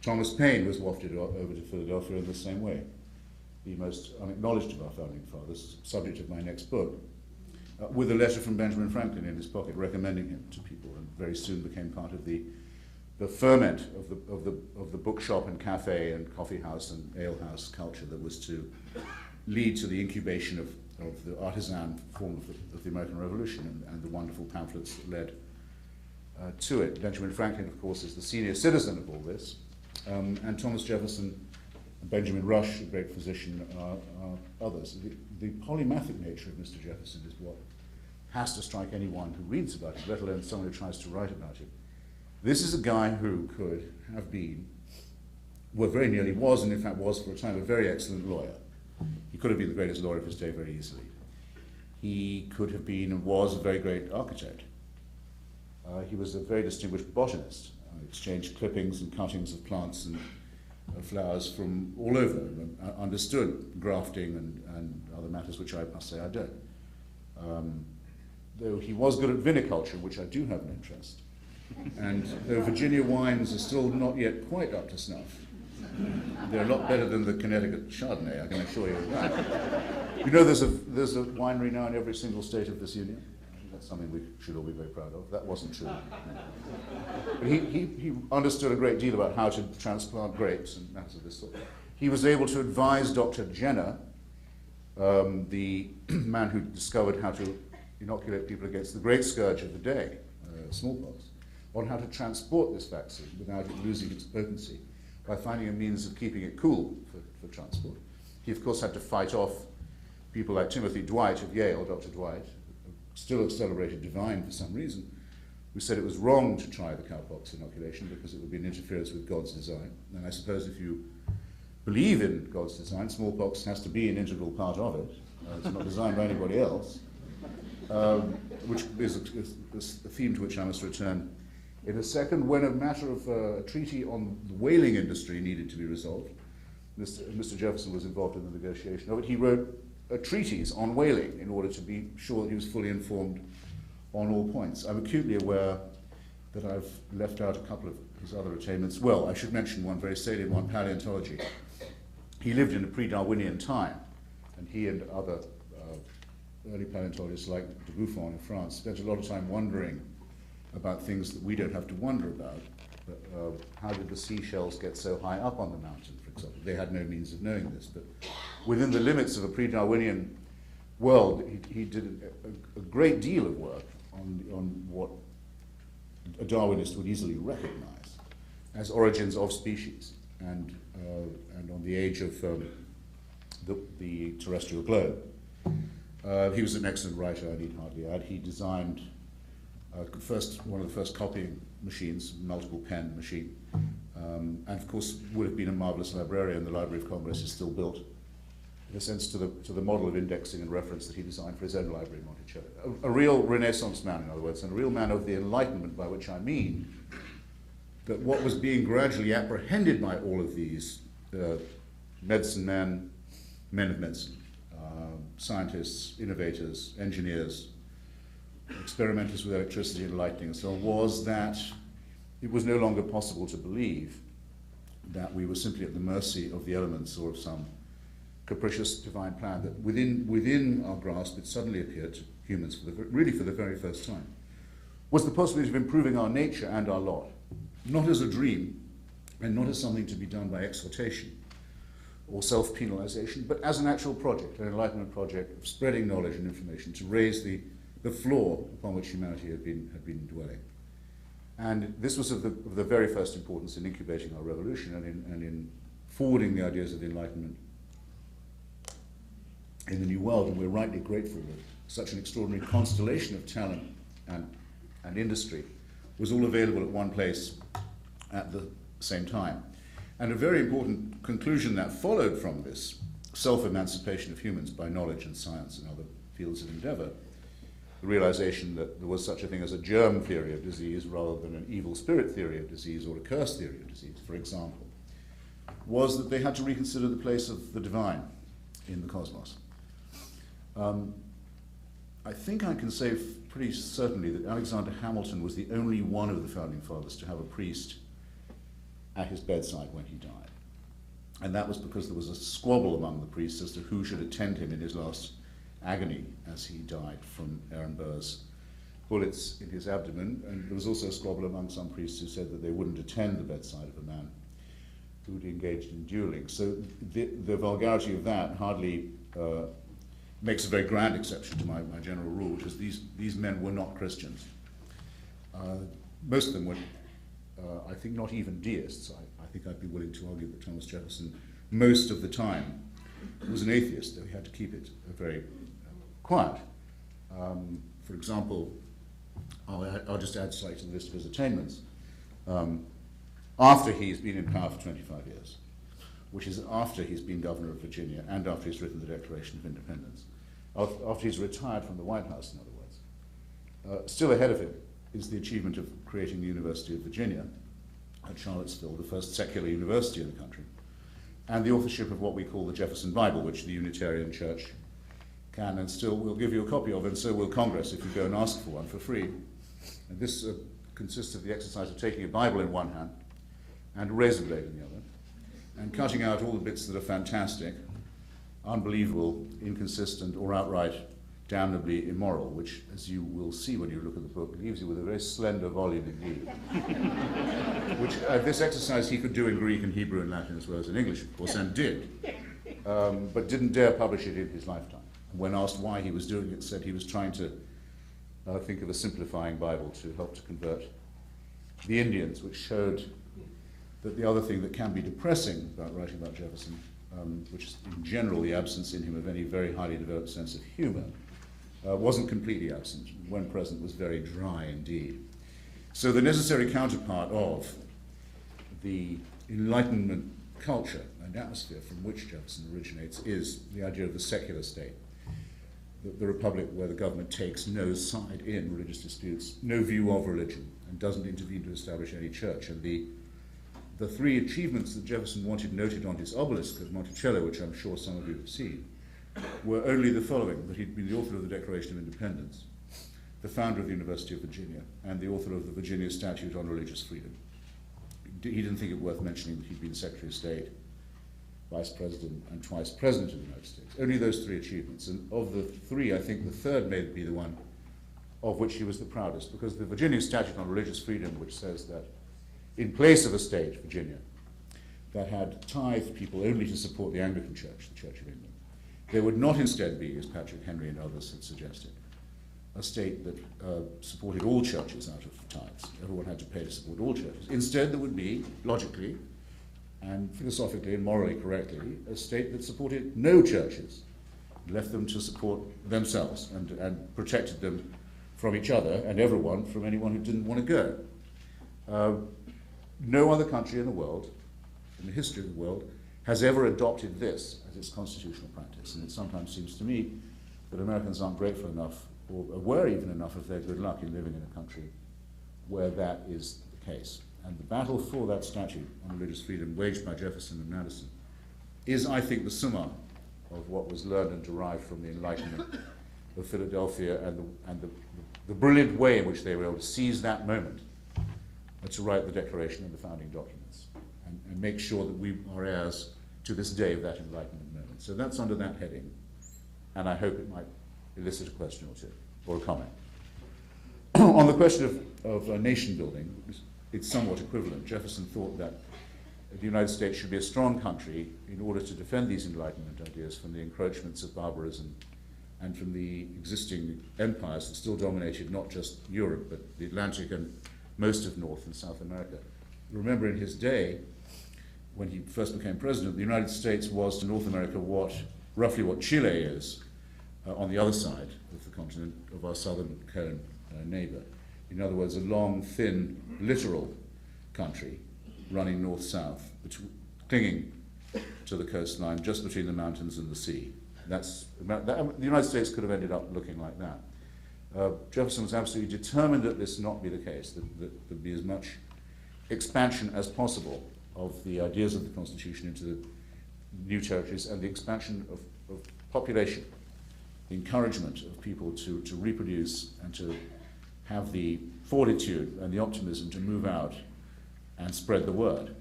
Thomas Paine was wafted over to Philadelphia in the same way. The most unacknowledged of our founding fathers, subject of my next book, with a letter from Benjamin Franklin in his pocket recommending him to people, and very soon became part of the ferment of the bookshop and cafe and coffee house and ale house culture that was to lead to the incubation of the artisan form of the American Revolution and the wonderful pamphlets that led to it. Benjamin Franklin, of course, is the senior citizen of all this, and Thomas Jefferson, Benjamin Rush, a great physician, are others. The polymathic nature of Mr. Jefferson is what has to strike anyone who reads about it, let alone someone who tries to write about it. This is a guy who could have been, well, very nearly was, and in fact was for a time, a very excellent lawyer. He could have been the greatest lawyer of his day very easily. He could have been and was a very great architect. He was a very distinguished botanist, exchanged clippings and cuttings of plants and flowers from all over, understood grafting and other matters which I must say I don't. Though he was good at viniculture, which I do have an interest, and though Virginia wines are still not yet quite up to snuff, they're a lot better than the Connecticut Chardonnay, I can assure you of that. You know there's a winery now in every single state of this union. That's something we should all be very proud of. That wasn't true. But he understood a great deal about how to transplant grapes and matters of this sort. He was able to advise Dr. Jenner, the man who discovered how to inoculate people against the great scourge of the day, smallpox, on how to transport this vaccine without it losing its potency by finding a means of keeping it cool for transport. He, of course, had to fight off people like Timothy Dwight of Yale, Dr. Dwight, still a celebrated divine for some reason, who said it was wrong to try the cowpox inoculation because it would be an interference with God's design. And I suppose if you believe in God's design, smallpox has to be an integral part of it. It's not designed by anybody else, which is a theme to which I must return in a second. When a matter of a treaty on the whaling industry needed to be resolved, Mr. Jefferson was involved in the negotiation of it. He wrote a treatise on whaling in order to be sure that he was fully informed on all points. I'm acutely aware that I've left out a couple of his other attainments. Well, I should mention one very salient one, paleontology. He lived in a pre-Darwinian time, and he and other early paleontologists like de Buffon in France spent a lot of time wondering about things that we don't have to wonder about. How did the seashells get so high up on the mountain, for example? They had no means of knowing this, but within the limits of a pre-Darwinian world, he did a great deal of work on what a Darwinist would easily recognize as origins of species and on the age of the terrestrial globe. He was an excellent writer, I need hardly add. He designed one of the first copying machines, multiple pen machine, and of course would have been a marvelous librarian. The Library of Congress is still built, in a sense, to the model of indexing and reference that he designed for his own library in Monticello. A real Renaissance man, in other words, and a real man of the Enlightenment, by which I mean that what was being gradually apprehended by all of these medicine men of medicine, scientists, innovators, engineers, experimenters with electricity and lightning and so on, was that it was no longer possible to believe that we were simply at the mercy of the elements or of some capricious divine plan, that within our grasp it suddenly appeared to humans really for the very first time, was the possibility of improving our nature and our lot, not as a dream and not as something to be done by exhortation or self-penalization, but as an actual project, an Enlightenment project of spreading knowledge and information to raise the floor upon which humanity had been dwelling. And this was of the very first importance in incubating our revolution and in forwarding the ideas of the Enlightenment in the New World, and we're rightly grateful that such an extraordinary constellation of talent and industry was all available at one place at the same time. And a very important conclusion that followed from this self-emancipation of humans by knowledge and science and other fields of endeavor, the realization that there was such a thing as a germ theory of disease rather than an evil spirit theory of disease or a curse theory of disease, for example, was that they had to reconsider the place of the divine in the cosmos. I think I can say pretty certainly that Alexander Hamilton was the only one of the founding fathers to have a priest at his bedside when he died. And that was because there was a squabble among the priests as to who should attend him in his last agony as he died from Aaron Burr's bullets in his abdomen. And there was also a squabble among some priests who said that they wouldn't attend the bedside of a man who'd engaged in dueling. So the vulgarity of that hardly makes a very grand exception to my general rule, which is these men were not Christians. Most of them were, I think, not even deists. I think I'd be willing to argue that Thomas Jefferson, most of the time, was an atheist, though he had to keep it very quiet. For example, I'll just add slightly to the list of his attainments. After he's been in power for 25 years, which is after he's been governor of Virginia and after he's written the Declaration of Independence, after he's retired from the White House, in other words, still ahead of him is the achievement of creating the University of Virginia at Charlottesville, the first secular university in the country, and the authorship of what we call the Jefferson Bible, which the Unitarian Church can and still will give you a copy of, and so will Congress if you go and ask for one for free. And this consists of the exercise of taking a Bible in one hand and a razor blade in the other, and cutting out all the bits that are fantastic, unbelievable, inconsistent, or outright damnably immoral, which, as you will see when you look at the book, leaves you with a very slender volume indeed. Which this exercise he could do in Greek and Hebrew and Latin as well as in English, of course, and did, but didn't dare publish it in his lifetime. When asked why he was doing it, said he was trying to think of a simplifying Bible to help to convert the Indians, which showed that the other thing that can be depressing about writing about Jefferson, which is in general the absence in him of any very highly developed sense of humor, wasn't completely absent. When present, was very dry indeed. So the necessary counterpart of the Enlightenment culture and atmosphere from which Jefferson originates is the idea of the secular state, the republic where the government takes no side in religious disputes, no view of religion, and doesn't intervene to establish any church. And the three achievements that Jefferson wanted noted on his obelisk at Monticello, which I'm sure some of you have seen, were only the following: that he'd been the author of the Declaration of Independence, the founder of the University of Virginia, and the author of the Virginia Statute on Religious Freedom. He didn't think it worth mentioning that he'd been Secretary of State, Vice President, and twice President of the United States. Only those three achievements. And of the three, I think the third may be the one of which he was the proudest, because the Virginia Statute on Religious Freedom, which says that in place of a state, Virginia, that had tithed people only to support the Anglican Church, the Church of England, there would not instead be, as Patrick Henry and others had suggested, a state that supported all churches out of tithes. Everyone had to pay to support all churches. Instead, there would be, logically and philosophically and morally correctly, a state that supported no churches, left them to support themselves and protected them from each other and everyone from anyone who didn't want to go. No other country in the world, in the history of the world, has ever adopted this as its constitutional practice. And it sometimes seems to me that Americans aren't grateful enough, or aware even enough of their good luck in living in a country where that is the case. And the battle for that statute on religious freedom waged by Jefferson and Madison is, I think, the summa of what was learned and derived from the Enlightenment of Philadelphia and the brilliant way in which they were able to seize that moment to write the Declaration and the founding documents and make sure that we are heirs to this day of that Enlightenment moment. So that's under that heading, and I hope it might elicit a question or two, or a comment. On the question of nation building, it's somewhat equivalent. Jefferson thought that the United States should be a strong country in order to defend these Enlightenment ideas from the encroachments of barbarism and from the existing empires that still dominated not just Europe, but the Atlantic and most of North and South America. Remember, in his day, when he first became president, the United States was to North America roughly what Chile is on the other side of the continent of our southern cone neighbor. In other words, a long, thin, littoral country running north-south, clinging to the coastline just between the mountains and the sea. The United States could have ended up looking like that. Jefferson was absolutely determined that this not be the case, that there be as much expansion as possible of the ideas of the Constitution into the new territories and the expansion of population, the encouragement of people to reproduce and to have the fortitude and the optimism to move out and spread the word.